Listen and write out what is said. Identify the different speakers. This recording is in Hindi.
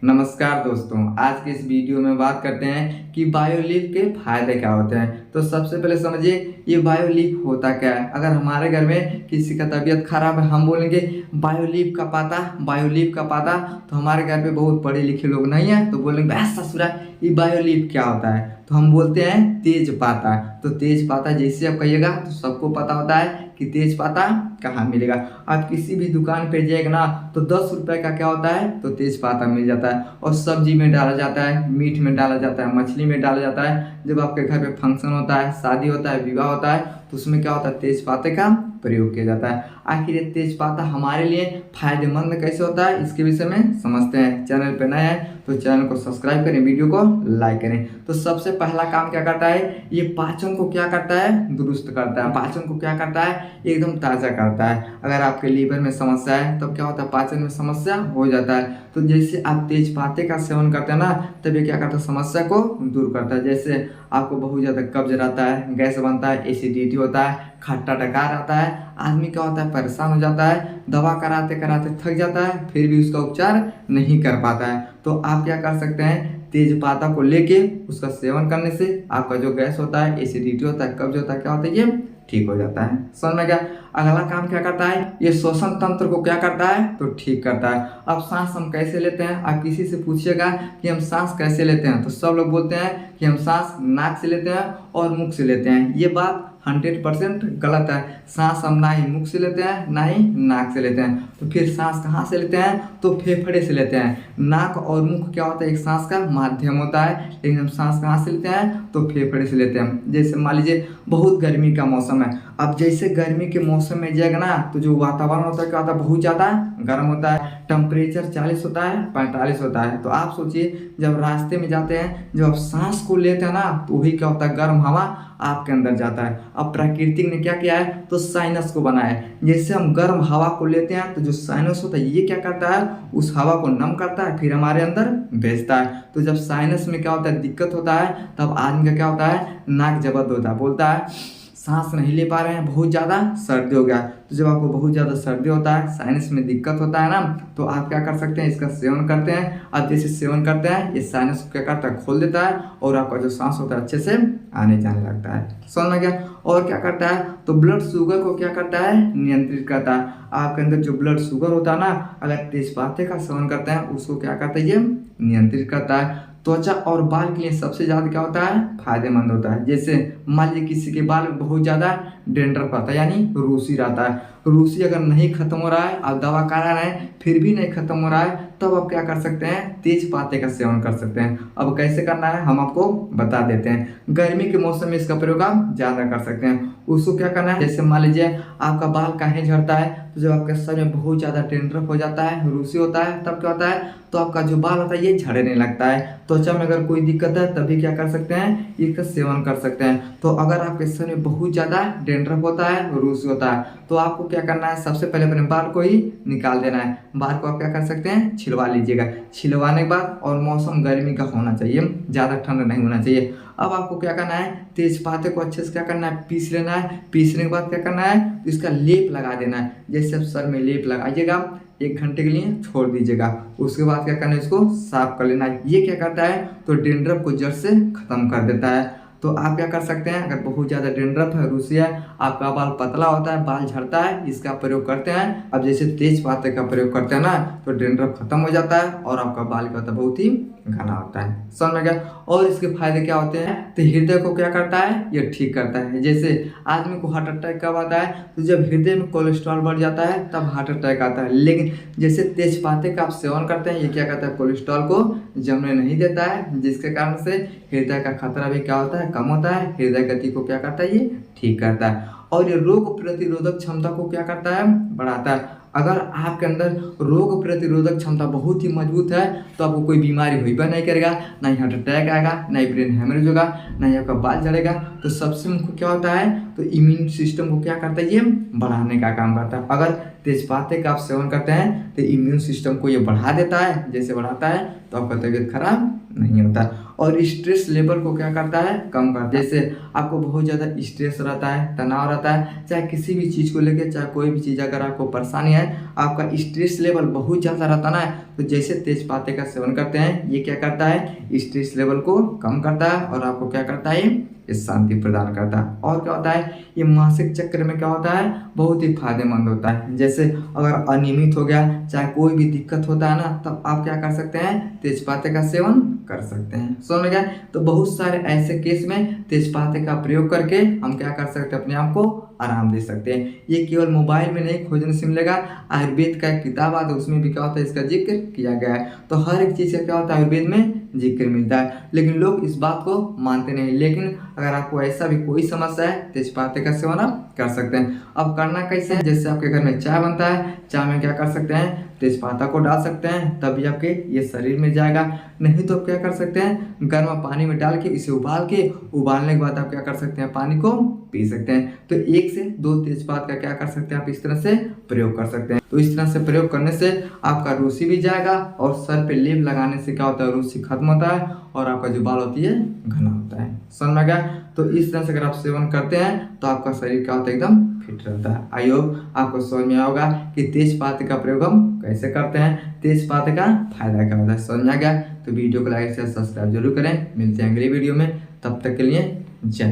Speaker 1: नमस्कार दोस्तों, आज के इस वीडियो में बात करते हैं कि बायोलीफ के फायदे क्या होते हैं। तो सबसे पहले समझिए ये बायोलीफ होता क्या है। अगर हमारे घर में किसी का तबीयत खराब है, हम बोलेंगे बायोलीफ का पाता, बायोलीफ का पाता। तो हमारे घर पे बहुत पढ़े लिखे लोग नहीं है तो बोलेंगे बस ससुरा ये बायोलीफ क्या होता है। तो हम बोलते हैं तेज पाता। तो तेज पाता जैसे आप कहिएगा तो सबको पता होता है कि तेज पाता कहाँ मिलेगा। आप किसी भी दुकान पे जाएगा ना तो 10 रुपए का क्या होता है तो तेज पाता मिल जाता है। और सब्जी में डाला जाता है, मीट में डाला जाता है, मछली में डाला जाता है। जब आपके घर पे फंक्शन होता है, शादी होता है, विवाह होता है तो उसमें क्या होता है तेज पाते का प्रयोग किया जाता है। आखिर ये तेज पाता हमारे लिए फायदेमंद कैसे होता है इसके विषय में समझते हैं। चैनल पे नए हैं तो चैनल को सब्सक्राइब करें, वीडियो को लाइक करें। तो सबसे पहला काम क्या करता है, ये पाचन को क्या करता है दुरुस्त करता है। पाचन को क्या करता है एकदम ताज़ा करता है। अगर आपके लीवर में समस्या है तब क्या होता है पाचन में समस्या हो जाता है। तो जैसे आप तेज पाते का सेवन करते हैं ना तब ये क्या करता है समस्या को दूर करता है। जैसे आपको बहुत ज़्यादा कब्ज रहता है, गैस बनता है, एसिडिटी होता है, खट्टा डकार आता है, आदमी क्या होता है परेशान हो जाता है, दवा कराते कराते थक जाता है, फिर भी उसका उपचार नहीं कर पाता है। तो आप क्या कर सकते हैं तेज पाता को लेके उसका सेवन करने से आपका जो गैस होता है, एसिडिटी होता है, कब्ज होता है, क्या होता है ये ठीक हो जाता है। समझ में गया। अगला काम क्या करता है ये श्वसन तंत्र को क्या करता है तो ठीक करता है। अब सांस हम कैसे लेते हैं, आप किसी से पूछिएगा कि हम सांस कैसे लेते हैं तो सब लोग बोलते हैं कि हम सांस नाक से लेते हैं और मुख से लेते हैं। ये बात 100% गलत है। सांस हम ना ही मुख से लेते हैं ना ही नाक से लेते हैं। तो फिर सांस कहाँ से लेते हैं तो फेफड़े से लेते हैं। नाक और मुख क्या होता है एक सांस का माध्यम होता है, लेकिन हम सांस कहाँ से लेते हैं तो फेफड़े से लेते हैं। जैसे मान लीजिए बहुत गर्मी का मौसम है, अब जैसे गर्मी के मौसम में जाएगा ना तो जो वातावरण होता है क्या होता है बहुत ज़्यादा गर्म होता है, टेम्परेचर 40 होता है, 45 होता है। तो आप सोचिए जब रास्ते में जाते हैं जब आप सांस को लेते हैं ना तो वही क्या होता है गर्म हवा आपके अंदर जाता है। अब प्रकृति ने क्या किया है तो साइनस को बनाया है। जैसे हम गर्म हवा को लेते हैं तो जो साइनस होता है ये क्या करता है उस हवा को नम करता है फिर हमारे अंदर भेजता है। तो जब साइनस में क्या होता है दिक्कत होता है तब आदमी का क्या होता है नाक जबत होता है, बोलता है सांस नहीं ले पा रहे हैं, बहुत ज़्यादा सर्दी हो गया। तो जब आपको बहुत ज़्यादा सर्दी होता है, साइनस में दिक्कत होता है ना तो आप क्या कर सकते हैं इसका सेवन करते हैं। आप जैसे सेवन करते हैं ये साइनस को क्या करता है खोल देता है और आपका जो सांस होता है अच्छे से आने जाने लगता है। समझ में गया। और क्या करता है तो ब्लड शुगर को क्या करता है नियंत्रित करता है। आपके अंदर जो ब्लड शुगर होता है ना अगर तेजपाते का सेवन करते हैं उसको क्या करता है ये नियंत्रित करता है। त्वचा और बाल के लिए सबसे ज़्यादा क्या होता है फायदेमंद होता है। जैसे मान लीजिए किसी के बाल में बहुत ज़्यादा डेंड्रफ आता है यानी रूसी रहता है, रूसी अगर नहीं खत्म हो रहा है आप दवा करा रहे हैं फिर भी नहीं खत्म हो रहा है तब आप क्या कर सकते हैं तेज पाते का सेवन कर सकते हैं। अब कैसे करना है हम आपको बता देते हैं। गर्मी के मौसम में इसका प्रयोग आप ज़्यादा कर सकते हैं। उसको क्या करना है जैसे मान लीजिए आपका बाल काहे झड़ता है तो जब आपके सर में बहुत ज़्यादा डेंड्रफ हो जाता है, रूसी होता है तब क्या होता है तो आपका जो बाल होता है ये झड़ने लगता है। त्वचा में अगर कोई दिक्कत है तभी क्या कर सकते हैं इसका सेवन कर सकते हैं। तो अगर आपके सर में बहुत ज़्यादा डेंड्रफ होता है, रूसी होता है तो आपको क्या करना है सबसे पहले अपने बाल को ही निकाल देना है। बाल को आप क्या कर सकते हैं छिलवा लीजिएगा। छिलवाने के बाद और मौसम गर्मी का होना चाहिए, ज़्यादा ठंड नहीं होना चाहिए। अब आपको क्या करना है तेजपाते को अच्छे से क्या करना है पीस लेना है। पीसने के बाद क्या करना है तो इसका लेप लगा देना है। जैसे आप सर में लेप लगाइएगा 1 घंटे के लिए छोड़ दीजिएगा। उसके बाद क्या करना है इसको साफ कर लेना है। ये क्या करता है तो डेंड्रफ को जड़ से खत्म कर देता है। तो आप क्या कर सकते हैं अगर बहुत ज़्यादा डेंड्रफ है, रूसी है, आपका बाल पतला होता है, बाल झड़ता है, इसका प्रयोग करते हैं। अब जैसे तेज पाते का प्रयोग करते हैं ना तो डेंड्रफ खत्म हो जाता है और आपका बाल क्या होता है बहुत ही घना होता है। समझ में गया। और इसके फायदे क्या होते हैं तो हृदय को क्या करता है ये ठीक करता है। जैसे आदमी को हार्ट अटैक कब आता है तो जब हृदय में कोलेस्ट्रॉल बढ़ जाता है तब हार्ट अटैक आता है। लेकिन जैसे तेजपाते का आप सेवन करते हैं ये क्या करता है कोलेस्ट्रॉल को जमने नहीं देता है, जिसके कारण से हृदय का खतरा भी क्या होता है कम होता है। हृदय गति को क्या करता है ये ठीक करता है। और ये रोग प्रतिरोधक क्षमता को क्या करता है बढ़ाता है। अगर आपके अंदर रोग प्रतिरोधक क्षमता बहुत ही मजबूत है तो आपको कोई बीमारी होगा नहीं करेगा, ना ही हार्ट अटैक आएगा, ना ही ब्रेन हेमरेज होगा, ना ही आपका बाल झड़ेगा। तो सबसे मुख्य क्या होता है तो इम्यून सिस्टम को क्या करता है ये बढ़ाने का काम करता है। अगर तेजपाते का आप सेवन करते हैं तो इम्यून सिस्टम को ये बढ़ा देता है, जैसे बढ़ाता है तो आपका तबीयत खराब नहीं होता। और स्ट्रेस लेवल को क्या करता है, कम करता है। जैसे आपको बहुत ज़्यादा स्ट्रेस रहता है, तनाव रहता है, चाहे किसी भी चीज़ को लेकर, चाहे कोई भी चीज़ अगर आपको परेशानी है, आपका स्ट्रेस लेवल बहुत ज़्यादा रहता ना है, तो जैसे तेजपाते का सेवन करते हैं, ये क्या करता है, स्ट्रेस लेवल को कम करता है और आपको क्या करता है, ये शांति प्रदान करता है। और क्या होता है, ये मासिक चक्र में क्या होता है, बहुत ही फायदेमंद होता है। जैसे अगर अनियमित हो गया, चाहे कोई भी दिक्कत होता है ना, तब आप क्या कर सकते हैं, तेजपाते का सेवन कर सकते हैं। समझ में गया। तो बहुत सारे ऐसे केस में तेजपाते का प्रयोग करके हम क्या कर सकते हैं, अपने आप को आराम दे सकते हैं। ये केवल मोबाइल में नहीं खोजने से मिलेगा, आयुर्वेद का एक किताब आता है, उसमें भी क्या होता है, इसका जिक्र किया गया है। तो हर एक चीज़ का क्या होता है, आयुर्वेद में जिक्र मिलता है, लेकिन लोग इस बात को मानते नहीं। लेकिन अगर आपको ऐसा भी कोई समस्या है, तेजपाते का सेवन आप कर सकते हैं। अब करना कैसे है, जैसे आपके घर में चाय बनता है, चाय में क्या कर सकते हैं, तेजपाता को डाल सकते हैं, तभी आपके ये शरीर में जाएगा। नहीं तो आप क्या कर सकते हैं, गर्म पानी में डाल के इसे उबालने के बाद आप क्या कर सकते हैं, पानी को पी सकते हैं। तो 1 से 2 तेजपात का क्या कर सकते हैं, आप इस तरह से प्रयोग कर सकते हैं। तो इस तरह से प्रयोग करने से आपका रूसी भी जाएगा और सर पे लेप लगाने से क्या होता है, रूसी खत्म होता है और आपका जो बाल होती है घना होता है। समझ में गया। तो इस तरह से अगर आप सेवन करते हैं तो आपका शरीर क्या होता है, एकदम फिट रहता है। आई होप आपको समझ में आया होगा कि तेजपाते का प्रयोग हम कैसे करते हैं, तेजपाते का फायदा क्या होता है। समझ में आ गया तो वीडियो को लाइक शेयर सब्सक्राइब जरूर करें। मिलते हैं अगली वीडियो में, तब तक के लिए जय।